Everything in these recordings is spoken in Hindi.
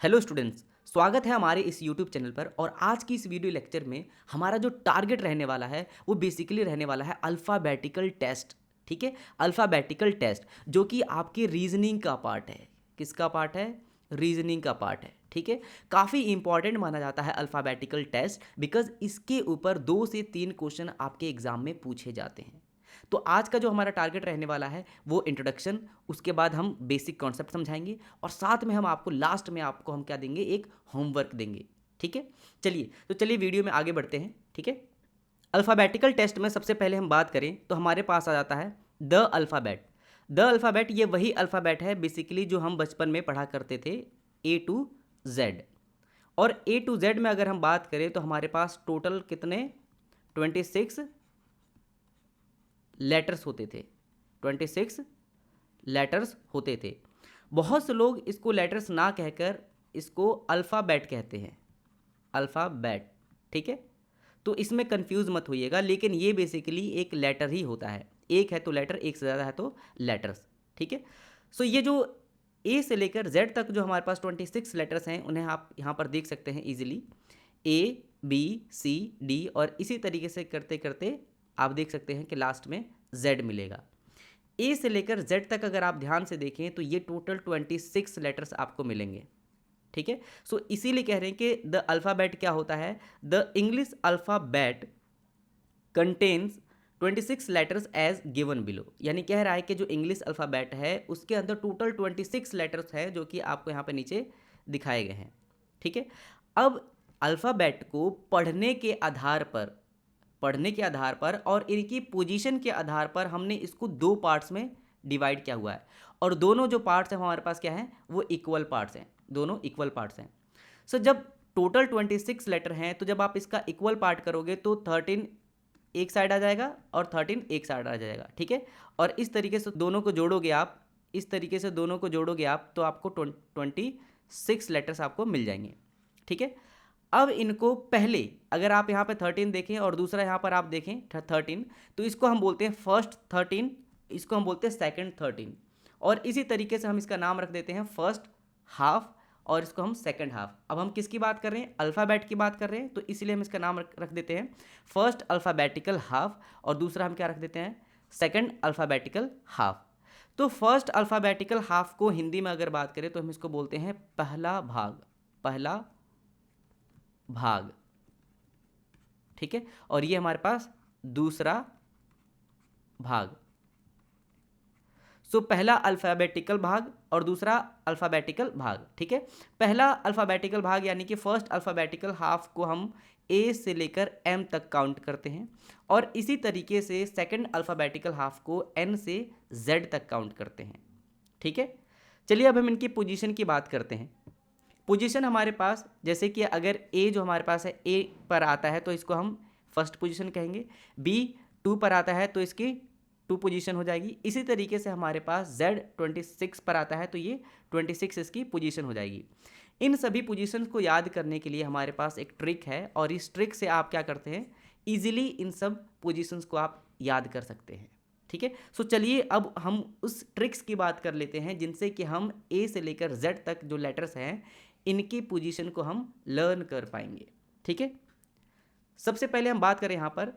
हेलो स्टूडेंट्स, स्वागत है हमारे इस यूट्यूब चैनल पर। और आज की इस वीडियो लेक्चर में हमारा जो टारगेट रहने वाला है वो बेसिकली रहने वाला है अल्फ़ाबेटिकल टेस्ट। ठीक है, अल्फ़ाबेटिकल टेस्ट जो कि आपके रीजनिंग का पार्ट है। किसका पार्ट है? रीजनिंग का पार्ट है। ठीक है, काफ़ी इंपॉर्टेंट माना जाता है अल्फ़ाबेटिकल टेस्ट, बिकॉज इसके ऊपर 2 से 3 क्वेश्चन आपके एग्जाम में पूछे जाते हैं। तो आज का जो हमारा टारगेट रहने वाला है वो इंट्रोडक्शन, उसके बाद हम बेसिक कॉन्सेप्ट समझाएंगे और साथ में हम आपको लास्ट में आपको हम क्या देंगे, एक होमवर्क देंगे। ठीक है, चलिए वीडियो में आगे बढ़ते हैं। ठीक है, अल्फ़ाबेटिकल टेस्ट में सबसे पहले हम बात करें तो हमारे पास आ जाता है द अल्फ़ाबेट। द अल्फ़ाबेट ये वही अल्फ़ाबेट है बेसिकली जो हम बचपन में पढ़ा करते थे, ए टू जेड। और ए टू जेड में अगर हम बात करें तो हमारे पास टोटल कितने 26 लेटर्स होते थे। 26 लेटर्स होते थे। बहुत से लोग इसको लेटर्स ना कहकर इसको अल्फ़ाबेट कहते हैं, अल्फ़ाबेट। ठीक है, तो इसमें कंफ्यूज मत होइएगा, लेकिन ये बेसिकली एक लेटर ही होता है। एक है तो लेटर, एक से ज़्यादा है तो लेटर्स। ठीक है, सो ये जो ए से लेकर जेड तक जो हमारे पास 26 लेटर्स हैं उन्हें आप यहाँ पर देख सकते हैं easily, A B C D, और इसी तरीके से करते करते आप देख सकते हैं कि लास्ट में जेड मिलेगा। ए से लेकर जेड तक अगर आप ध्यान से देखें तो ये टोटल 26 लेटर्स आपको मिलेंगे। ठीक है, सो इसीलिए कह रहे हैं कि द अल्फ़ाबेट क्या होता है, the English alphabet contains 26 letters as given below. यानी कह रहा है कि जो इंग्लिश अल्फ़ाबेट है उसके अंदर टोटल 26 लेटर्स है जो कि आपको यहाँ पे नीचे दिखाए गए हैं। ठीक है, अब अल्फ़ाबेट को पढ़ने के आधार पर और इनकी पोजीशन के आधार पर हमने इसको 2 पार्ट्स में डिवाइड किया हुआ है। और दोनों जो पार्ट्स हैं हमारे पास क्या हैं, वो इक्वल पार्ट्स हैं, दोनों इक्वल पार्ट्स हैं। सो जब टोटल 26 लेटर हैं तो जब आप इसका इक्वल पार्ट करोगे तो 13 एक साइड आ जाएगा और 13 एक साइड आ जाएगा। ठीक है, और इस तरीके से दोनों को जोड़ोगे आप, तो आपको 26 लेटर्स आपको मिल जाएंगे। ठीक है, अब इनको पहले अगर आप यहाँ पे 13 देखें और दूसरा यहाँ पर आप देखें 13, तो इसको हम बोलते हैं फर्स्ट 13, इसको हम बोलते हैं सेकंड 13। और इसी तरीके से हम इसका नाम रख देते हैं फर्स्ट हाफ और इसको हम सेकंड हाफ। अब हम किसकी बात कर रहे हैं, अल्फ़ाबेट की बात कर रहे हैं, तो इसलिए हम इसका नाम रख देते हैं फर्स्ट अल्फ़ाबेटिकल हाफ और दूसरा हम क्या रख देते हैं, सेकंड अल्फ़ाबेटिकल हाफ। तो फर्स्ट अल्फ़ाबेटिकल हाफ को हिंदी में अगर बात करें तो हम इसको बोलते हैं पहला भाग, पहला भाग। ठीक है, और ये हमारे पास दूसरा भाग। सो पहला अल्फ़ाबेटिकल भाग और दूसरा अल्फ़ाबेटिकल भाग। ठीक है, पहला अल्फ़ाबेटिकल भाग यानी कि फर्स्ट अल्फ़ाबेटिकल हाफ को हम ए से लेकर एम तक काउंट करते हैं और इसी तरीके से सेकंड अल्फ़ाबेटिकल हाफ को एन से जेड तक काउंट करते हैं। ठीक है, चलिए अब हम इनकी पोजीशन की बात करते हैं। पोजीशन हमारे पास जैसे कि अगर ए जो हमारे पास है ए पर आता है तो इसको हम फर्स्ट पोजीशन कहेंगे, बी 2 पर आता है तो इसकी 2 पोजीशन हो जाएगी। इसी तरीके से हमारे पास जेड 26 पर आता है तो ये 26 इसकी पोजीशन हो जाएगी। इन सभी पोजीशंस को याद करने के लिए हमारे पास एक ट्रिक है और इस ट्रिक से आप क्या करते हैं, ईजिली इन सब पोजीशंस को आप याद कर सकते हैं। ठीक है, सो चलिए अब हम उस ट्रिक्स की बात कर लेते हैं जिनसे कि हम ए से लेकर जेड तक जो लेटर्स हैं इनकी पोजीशन को हम लर्न कर पाएंगे। ठीक है, सबसे पहले हम बात करें यहाँ पर,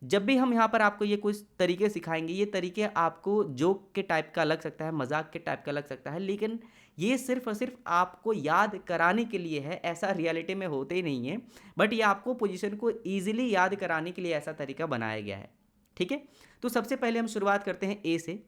जब भी हम यहाँ पर आपको ये कुछ तरीके सिखाएंगे, ये तरीके आपको जोक के टाइप का लग सकता है, मजाक के टाइप का लग सकता है, लेकिन ये सिर्फ और सिर्फ आपको याद कराने के लिए है, ऐसा रियलिटी में होते ही नहीं है। बट ये आपको पोजीशन को ईजिली याद कराने के लिए ऐसा तरीका बनाया गया है। ठीक है, तो सबसे पहले हम शुरुआत करते हैं ए से।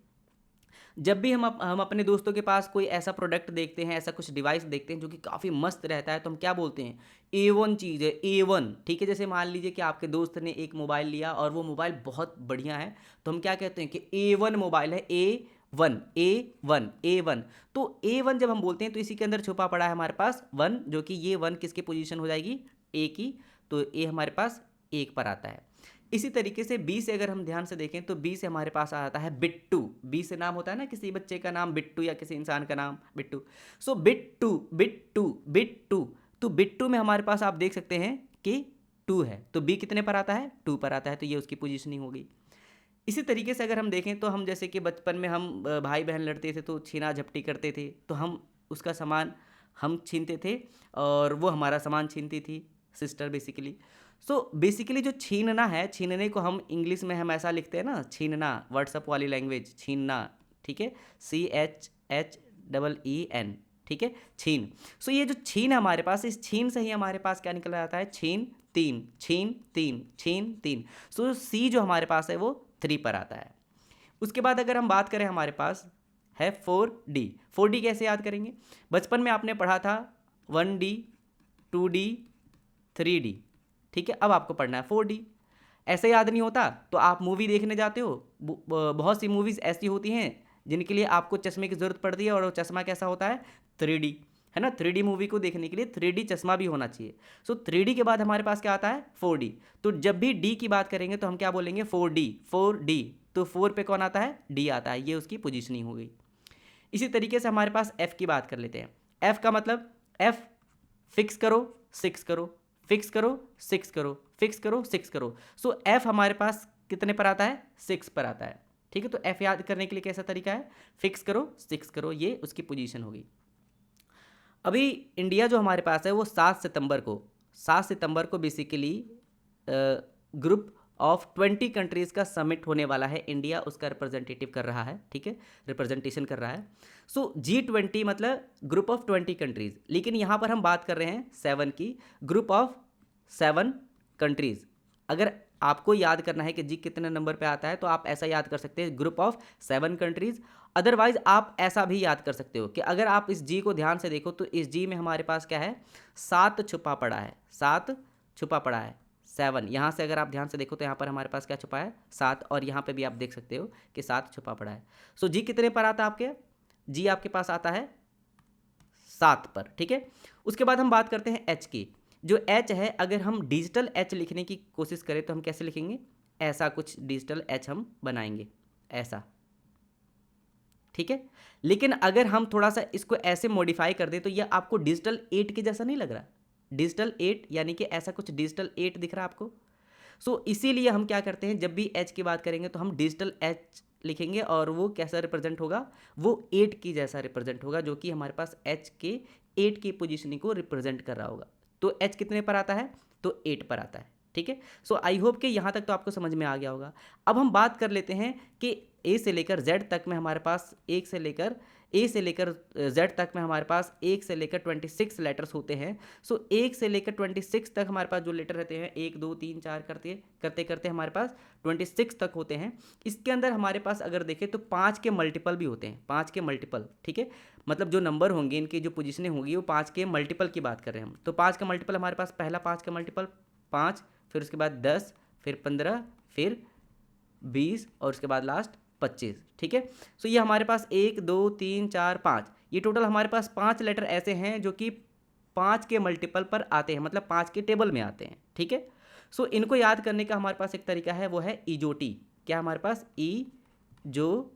जब भी हम अपने दोस्तों के पास कोई ऐसा प्रोडक्ट देखते हैं, ऐसा कुछ डिवाइस देखते हैं जो कि काफ़ी मस्त रहता है, तो हम क्या बोलते हैं, A1 चीज़ है, A1। ठीक है, जैसे मान लीजिए कि आपके दोस्त ने एक मोबाइल लिया और वो मोबाइल बहुत बढ़िया है, तो हम क्या कहते हैं कि A1 मोबाइल है, A1 A1 A1। तो A1 जब हम बोलते हैं तो इसी के अंदर छुपा पड़ा है हमारे पास 1, जो कि ये 1 किसकी पोजीशन हो जाएगी, ए की, तो ए हमारे पास 1 पर आता है। इसी तरीके से बी से अगर हम ध्यान से देखें तो बी से हमारे पास आ जाता है बिट्टू। बी से नाम होता है ना, किसी बच्चे का नाम बिट्टू या किसी इंसान का नाम बिट्टू। सो बिट्टू बिट्टू बिट्टू, तो बिट्टू में हमारे पास आप देख सकते हैं कि 2 है, तो बी कितने पर आता है, 2 पर आता है, तो ये उसकी पोजीशनिंग होगी। इसी तरीके से अगर हम देखें तो हम जैसे कि बचपन में हम भाई बहन लड़ते थे तो छीना झपटी करते थे, तो हम उसका सामान हम छीनते थे और वो हमारा सामान छीनती थी, सिस्टर बेसिकली। सो बेसिकली जो छीनना है, छीनने को हम इंग्लिश में हम ऐसा लिखते हैं ना, छीनना, व्हाट्सअप वाली लैंग्वेज, छीनना, ठीक है, CHHEEN, ठीक है, छीन। सो ये जो छीन है हमारे पास, इस छीन से ही हमारे पास क्या निकल आता है, छीन तीन, छीन तीन, छीन तीन। सो सी जो हमारे पास है वो 3 पर आता है। उसके बाद अगर हम बात करें, हमारे पास है 4D। 4D कैसे याद करेंगे? बचपन में आपने पढ़ा था 1D, 2D, 3D, ठीक है। अब आपको पढ़ना है 4D। ऐसे याद नहीं होता तो आप मूवी देखने जाते हो, बहुत सी मूवीज़ ऐसी होती हैं जिनके लिए आपको चश्मे की ज़रूरत पड़ती है, और वो चश्मा कैसा होता है, 3D, है ना। 3D मूवी को देखने के लिए 3D चश्मा भी होना चाहिए। सो 3D के बाद हमारे पास क्या आता है, 4D। तो जब भी D की बात करेंगे तो हम क्या बोलेंगे, 4D, 4D। तो 4 पे कौन आता है, D आता है, ये उसकी पोजीशनिंग हो गई। इसी तरीके से हमारे पास F की बात कर लेते हैं। F का मतलब, F फिक्स करो, 6 करो, फिक्स करो, 6 करो, फिक्स करो, 6 करो। सो F हमारे पास कितने पर आता है, 6 पर आता है, ठीक है। तो F याद करने के लिए कैसा तरीका है, फिक्स करो, 6 करो, ये उसकी पोजीशन होगी। अभी इंडिया जो हमारे पास है वो 7 सितंबर को बेसिकली ग्रुप ऑफ 20 कंट्रीज़ का समिट होने वाला है। इंडिया उसका रिप्रेजेंटेटिव कर रहा है, ठीक है, रिप्रेजेंटेशन कर रहा है। सो G20 मतलब ग्रुप ऑफ 20 कंट्रीज़, लेकिन यहाँ पर हम बात कर रहे हैं 7 की, ग्रुप ऑफ 7 कंट्रीज़। अगर आपको याद करना है कि जी कितने नंबर पे आता है तो आप ऐसा याद कर सकते हैं, ग्रुप ऑफ 7 कंट्रीज़। अदरवाइज आप ऐसा भी याद कर सकते हो कि अगर आप इस जी को ध्यान से देखो तो इस जी में हमारे पास क्या है, 7 छुपा पड़ा है, 7 छुपा पड़ा है, 7। यहाँ से अगर आप ध्यान से देखो तो यहाँ पर हमारे पास क्या छुपा है, 7, और यहाँ पे भी आप देख सकते हो कि 7 छुपा पड़ा है। सो जी कितने पर आता है आपके, जी आपके पास आता है 7 पर, ठीक है। उसके बाद हम बात करते हैं एच की। जो एच है, अगर हम डिजिटल एच लिखने की कोशिश करें तो हम कैसे लिखेंगे, ऐसा कुछ डिजिटल एच हम बनाएंगे, ऐसा, ठीक है। लेकिन अगर हम थोड़ा सा इसको ऐसे मॉडिफाई कर दें तो ये आपको डिजिटल 8 के जैसा नहीं लग रहा, डिजिटल 8 यानी कि ऐसा कुछ डिजिटल 8 दिख रहा है आपको। सो इसीलिए हम क्या करते हैं, जब भी एच की बात करेंगे तो हम डिजिटल एच लिखेंगे, और वो कैसा रिप्रेजेंट होगा, वो 8 की जैसा रिप्रेजेंट होगा, जो कि हमारे पास एच के 8 की पोजीशनिंग को रिप्रेजेंट कर रहा होगा। तो एच कितने पर आता है, तो 8 पर आता है, ठीक है। सो आई होप कि यहाँ तक तो आपको समझ में आ गया होगा। अब हम बात कर लेते हैं कि ए से लेकर जेड तक में हमारे पास, ए से लेकर जेड तक में हमारे पास 1 से लेकर 26 लेटर्स होते हैं। सो 1 से लेकर 26 तक हमारे पास जो लेटर रहते हैं, 1 2 3 4 करते करते हमारे पास 26 तक होते हैं। इसके अंदर हमारे पास अगर देखें तो 5 के मल्टीपल भी होते हैं, 5 के मल्टीपल, ठीक है। मतलब जो नंबर होंगे, इनकी जो पोजीशनें होंगी वो 5 के मल्टीपल की बात कर रहे हैं हम। तो 5 का मल्टीपल हमारे पास, पहला 5 का मल्टीपल 5, फिर उसके बाद 10, फिर 15, फिर 20, और उसके बाद लास्ट 25, ठीक है। सो ये हमारे पास 1 2 3 4 5, ये टोटल हमारे पास 5 लेटर ऐसे हैं जो कि 5 के मल्टीपल पर आते हैं, मतलब 5 के टेबल में आते हैं, ठीक है। सो इनको याद करने का हमारे पास एक तरीका है, वो है ईजोटी। क्या हमारे पास, ईजोटी,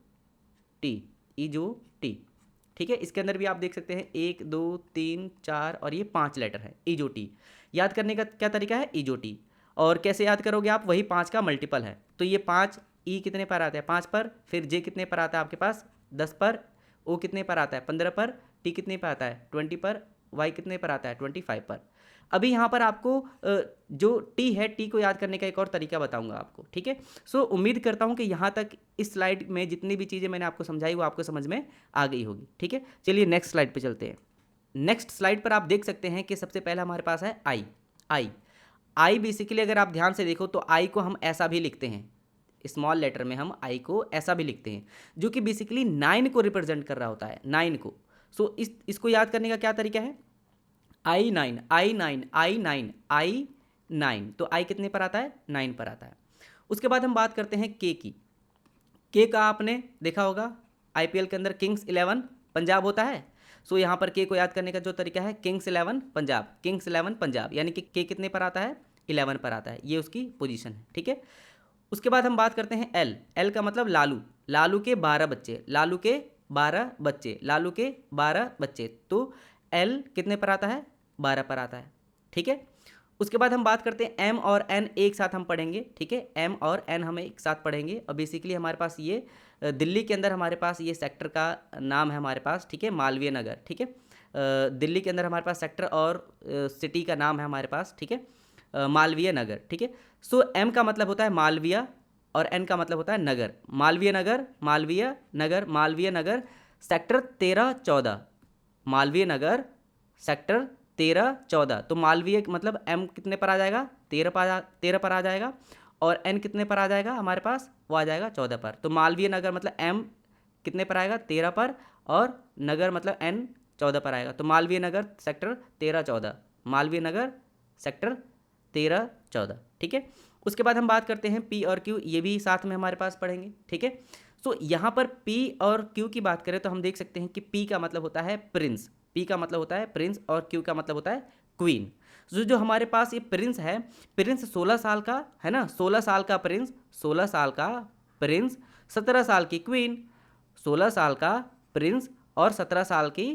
ठीक है। इसके अंदर भी आप देख सकते हैं 1 2 3 4 और ये 5 लेटर है, ईजोटी। याद करने का क्या तरीका है, ईजोटी। और कैसे याद करोगे आप, वही 5 का मल्टीपल है। तो ये 5, ई कितने पर आता है, 5 पर, फिर जे कितने पर आता है आपके पास, 10 पर, ओ कितने पर आता है, 15 पर, टी कितने पर आता है, 20 पर, वाई कितने पर आता है, 25 पर। अभी यहाँ पर आपको जो टी है, टी को याद करने का एक और तरीका बताऊंगा आपको, ठीक है। सो उम्मीद करता हूँ कि यहाँ तक इस स्लाइड में जितनी भी चीज़ें मैंने आपको समझाई वो आपको समझ में आ गई होगी, ठीक है। चलिए नेक्स्ट स्लाइड पे चलते हैं। नेक्स्ट स्लाइड पर आप देख सकते हैं कि सबसे पहला हमारे पास है आई बेसिकली अगर आप ध्यान से देखो तो आई को हम ऐसा भी लिखते हैं, स्मॉल लेटर में हम आई को ऐसा भी लिखते हैं, जो कि बेसिकली 9 को रिप्रेजेंट कर रहा होता है, 9 को। सो इसको याद करने का क्या तरीका है, I9, तो आई कितने पर आता है, 9 पर आता है। उसके बाद हम बात करते हैं के की। के का आपने देखा होगा, आईपीएल के अंदर किंग्स 11 पंजाब होता है। सो यहाँ पर के को याद करने का जो तरीका है, किंग्स 11 पंजाब, यानी कि के कितने पर आता है, 11 पर आता है, ये उसकी पोजीशन है, ठीक है। उसके बाद हम बात करते हैं एल का मतलब लालू के 12 बच्चे, तो एल कितने पर आता है, 12 पर आता है, ठीक है। उसके बाद हम बात करते हैं एम और एन, एक साथ हम पढ़ेंगे, ठीक है। एम और एन हमें एक साथ पढ़ेंगे, और बेसिकली हमारे पास ये दिल्ली के अंदर हमारे पास ये सेक्टर का नाम है हमारे पास, ठीक है, मालवीय नगर, ठीक है। दिल्ली के अंदर हमारे पास सेक्टर और सिटी का नाम है हमारे पास, ठीक है, मालवीय नगर, ठीक है। सो एम का मतलब होता है मालवीय और एन का मतलब होता है नगर। Malviya Nagar, Malviya Nagar, Malviya Nagar, sector 13-14, Malviya Nagar sector 13-14। तो मालवीय मतलब एम कितने पर आ जाएगा, 13 पर आ जाएगा, और एन कितने पर आ जाएगा हमारे पास, वो आ जाएगा 14 पर। तो मालवीय नगर मतलब एम कितने पर आएगा, 13 पर, और नगर मतलब एन 14 पर आएगा। तो मालवीय नगर सेक्टर 13-14, मालवीय नगर सेक्टर 13-14, ठीक है। उसके बाद हम बात करते हैं पी और क्यू, ये भी साथ में हमारे पास पढ़ेंगे, ठीक है। सो यहाँ पर पी और क्यू की बात करें तो हम देख सकते हैं कि पी का मतलब होता है प्रिंस, पी का मतलब होता है प्रिंस, और क्यू का मतलब होता है क्वीन। जो हमारे पास ये प्रिंस है, प्रिंस 16 साल का है ना, 16 साल का प्रिंस, 16 साल का प्रिंस, 17 साल की क्वीन, 16 साल का प्रिंस और 17 साल की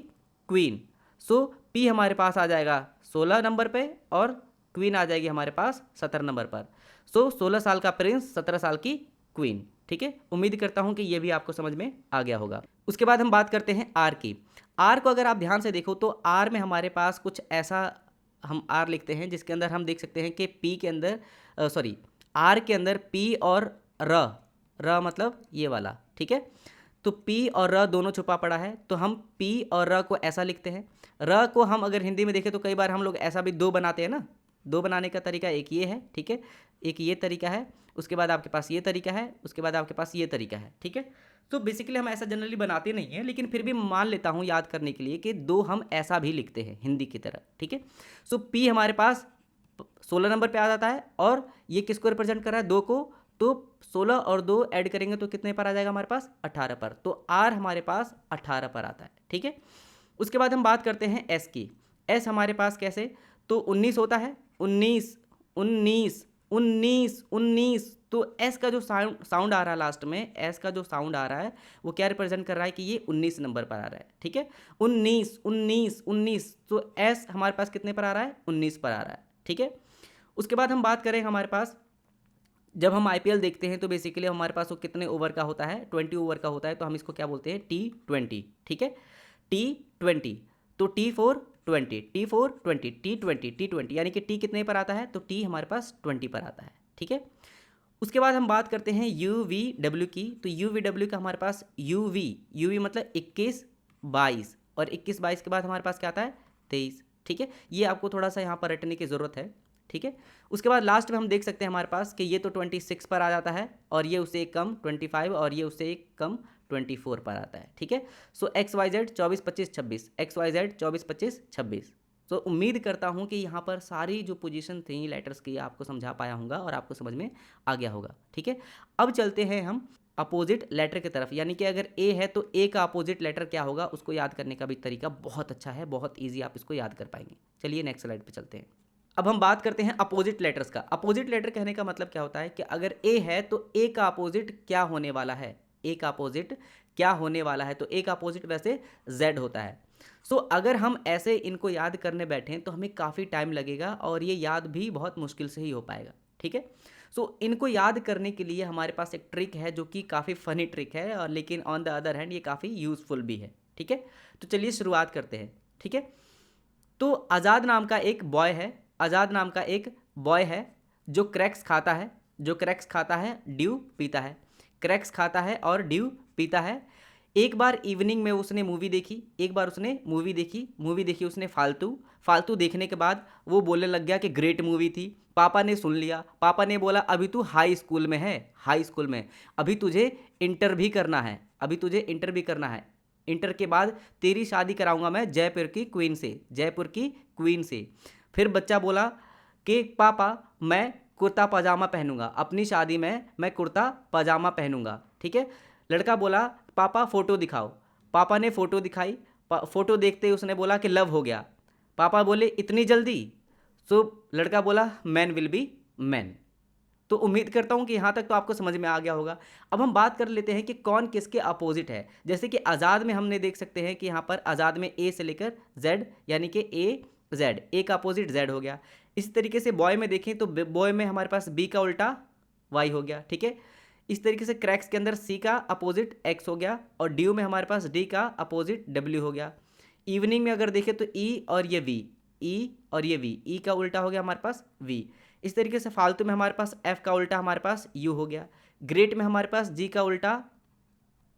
क्वीन। सो पी हमारे पास आ जाएगा 16 नंबर पे और क्वीन आ जाएगी हमारे पास 17 नंबर पर। सो 16 साल का प्रिंस, 17 साल की क्वीन, ठीक है। उम्मीद करता हूं कि ये भी आपको समझ में आ गया होगा। उसके बाद हम बात करते हैं आर की। आर को अगर आप ध्यान से देखो तो आर में हमारे पास कुछ ऐसा हम आर लिखते हैं जिसके अंदर हम देख सकते हैं कि पी के अंदर सॉरी आर के अंदर पी और र मतलब ये वाला, ठीक है। तो पी और र दोनों छुपा पड़ा है, तो हम पी और र को ऐसा लिखते हैं। र को हम अगर हिंदी में देखें तो कई बार हम लोग ऐसा भी दो बनाते हैं ना, दो बनाने का तरीका एक ये है, ठीक है, एक ये तरीका है, उसके बाद आपके पास ये तरीका है, उसके बाद आपके पास ये तरीका है, ठीक है। तो बेसिकली हम ऐसा जनरली बनाते नहीं हैं, लेकिन फिर भी मान लेता हूँ याद करने के लिए कि दो हम ऐसा भी लिखते हैं हिंदी की तरह, ठीक है। सो पी हमारे पास 16 नंबर पे आ जाता है, और ये किसको रिप्रेजेंट कर रहा है, दो को, तो 16 और 2 ऐड करेंगे तो कितने पर आ जाएगा हमारे पास, 18 पर। तो आर हमारे पास 18 पर आता है, ठीक है। उसके बाद हम बात करते हैं एस की। एस हमारे पास कैसे, तो 19 होता है, 19 19 19 19। तो एस का जो साउंड आ रहा है लास्ट में, एस का जो साउंड आ रहा है वो क्या रिप्रेजेंट कर रहा है कि ये 19 नंबर पर आ रहा है, ठीक है। 19 19 19, तो एस हमारे पास कितने पर आ रहा है, 19 पर आ रहा है, ठीक है। उसके बाद हम बात करें हमारे पास, जब हम आईपीएल देखते हैं तो बेसिकली हमारे पास वो कितने ओवर का होता है, 20 ओवर का होता है, तो हम इसको क्या बोलते हैं, T20, ठीक है, T20। तो T4 20, T4 20, T20 यानी कि टी कितने पर आता है, तो टी हमारे पास 20 पर आता है, ठीक है। उसके बाद हम बात करते हैं UVW की। तो UVW का हमारे पास UV मतलब 21 22, और 21 22 के बाद हमारे पास क्या आता है, 23, ठीक है। ये आपको थोड़ा सा यहाँ पर रटने की ज़रूरत है, ठीक है। उसके बाद लास्ट में हम देख सकते हैं हमारे पास कि ये तो 26 पर आ जाता है, और ये उससे एक कम 25, और ये उससे एक कम 24 पर आता है, ठीक है। सो XYZ 24 25 26, XYZ 24 25 26। तो उम्मीद करता हूँ कि यहाँ पर सारी जो पोजीशन थी लेटर्स की आपको समझा पाया होगा और आपको समझ में आ गया होगा, ठीक है। अब चलते हैं हम अपोजिट लेटर की तरफ, यानी कि अगर ए है तो ए का अपोजिट लेटर क्या होगा, उसको याद करने का भी तरीका बहुत अच्छा है, बहुत ईजी, आप इसको याद कर पाएंगे। चलिए नेक्स्ट स्लाइड पे चलते हैं। अब हम बात करते हैं अपोजिट लेटर्स का। अपोजिट लेटर कहने का मतलब क्या होता है कि अगर ए है तो ए का अपोजिट क्या होने वाला है, ए का अपोजिट क्या होने वाला है, तो ए का अपोजिट वैसे जेड होता है। सो अगर हम ऐसे इनको याद करने बैठें तो हमें काफ़ी टाइम लगेगा और ये याद भी बहुत मुश्किल से ही हो पाएगा, ठीक है। सो इनको याद करने के लिए हमारे पास एक ट्रिक है जो कि काफ़ी फनी ट्रिक है, और लेकिन ऑन द अदर हैंड ये काफ़ी यूज़फुल भी है, ठीक है। तो चलिए शुरुआत करते हैं, ठीक है। तो आज़ाद नाम का एक बॉय है, आज़ाद नाम का एक बॉय है जो क्रैक्स खाता है, जो क्रैक्स खाता है, ड्यू पीता है, क्रैक्स खाता है और ड्यू पीता है। एक बार इवनिंग में उसने मूवी देखी, एक बार उसने मूवी देखी उसने फालतू देखने के बाद वो बोलने लग गया कि ग्रेट मूवी थी। पापा ने सुन लिया, पापा ने बोला अभी तू हाई स्कूल में है, हाई स्कूल में, अभी तुझे इंटर भी करना है, अभी तुझे इंटर भी करना है, इंटर के बाद तेरी शादी कराऊंगा मैं जयपुर की क्वीन से, जयपुर की क्वीन से। फिर बच्चा बोला कि पापा मैं कुर्ता पजामा पहनूंगा, अपनी शादी में मैं कुर्ता पजामा पहनूंगा, ठीक है। लड़का बोला पापा फ़ोटो दिखाओ, पापा ने फ़ोटो दिखाई, फ़ोटो देखते ही उसने बोला कि लव हो गया। पापा बोले इतनी जल्दी, सो लड़का बोला मैन विल बी मैन। तो उम्मीद करता हूँ कि यहाँ तक तो आपको समझ में आ गया होगा। अब हम बात कर लेते हैं कि कौन किसके अपोजिट है। जैसे कि आज़ाद में हमने देख सकते हैं कि यहाँ पर आज़ाद में ए से लेकर जेड, यानी कि ए जेड, ए का अपोजिट जेड हो गया। इसी तरीके से बॉय में देखें तो बॉय में हमारे पास बी का उल्टा वाई हो गया, ठीक है। इस तरीके से क्रैक्स के अंदर सी का अपोजिट एक्स हो गया, और ड्यू में हमारे पास डी का अपोजिट डब्ल्यू हो गया। इवनिंग में अगर देखें तो ई और ये वी, ई और ये वी, ई का उल्टा हो गया हमारे पास वी। इस तरीके से फालतू में हमारे पास एफ का उल्टा हमारे पास यू हो गया। ग्रेट में हमारे पास जी का उल्टा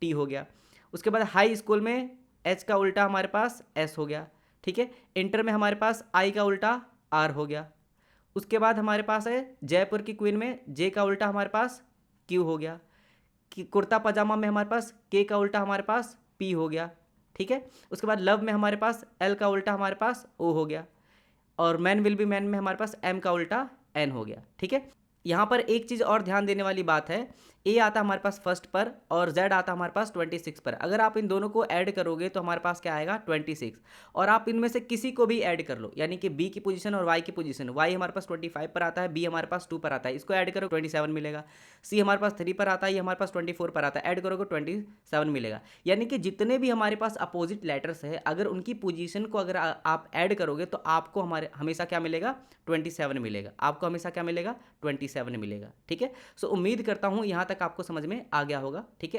टी हो गया। उसके बाद हाई स्कूल में एच का उल्टा हमारे पास एस हो गया, ठीक है। इंटर में हमारे पास आई का उल्टा आर हो गया। उसके बाद हमारे पास है जयपुर की क्वीन में जे का उल्टा हमारे पास क्यू हो गया। कि कुर्ता पजामा में हमारे पास के का उल्टा हमारे पास पी हो गया, ठीक है। उसके बाद लव में हमारे पास एल का उल्टा हमारे पास ओ हो गया। और मैन विल बी मैन में हमारे पास एम का उल्टा एन हो गया, ठीक है। यहाँ पर एक चीज़ और ध्यान देने वाली बात है, ए आता हमारे पास फर्स्ट पर और जेड आता हमारे पास 26 पर। अगर आप इन दोनों को ऐड करोगे तो हमारे पास क्या आएगा 26। और आप इनमें से किसी को भी ऐड कर लो, यानी कि बी की पोजीशन और वाई की पोजीशन। वाई हमारे पास 25 पर आता है, बी हमारे पास 2 पर आता है, इसको ऐड करो 27 मिलेगा। सी हमारे पास 3 पर आता है, ये हमारे पास 24 पर आता है, ऐड करोगे 27 मिलेगा। यानी कि जितने भी हमारे पास अपोजिट लेटर्स है, अगर उनकी पोजीशन को अगर आप ऐड करोगे तो आपको हमारे हमेशा क्या मिलेगा 27 मिलेगा। आपको हमेशा क्या मिलेगा 27 मिलेगा, ठीक है। सो उम्मीद करता हूँ यहाँ तक आपको समझ में आ गया होगा, ठीक है।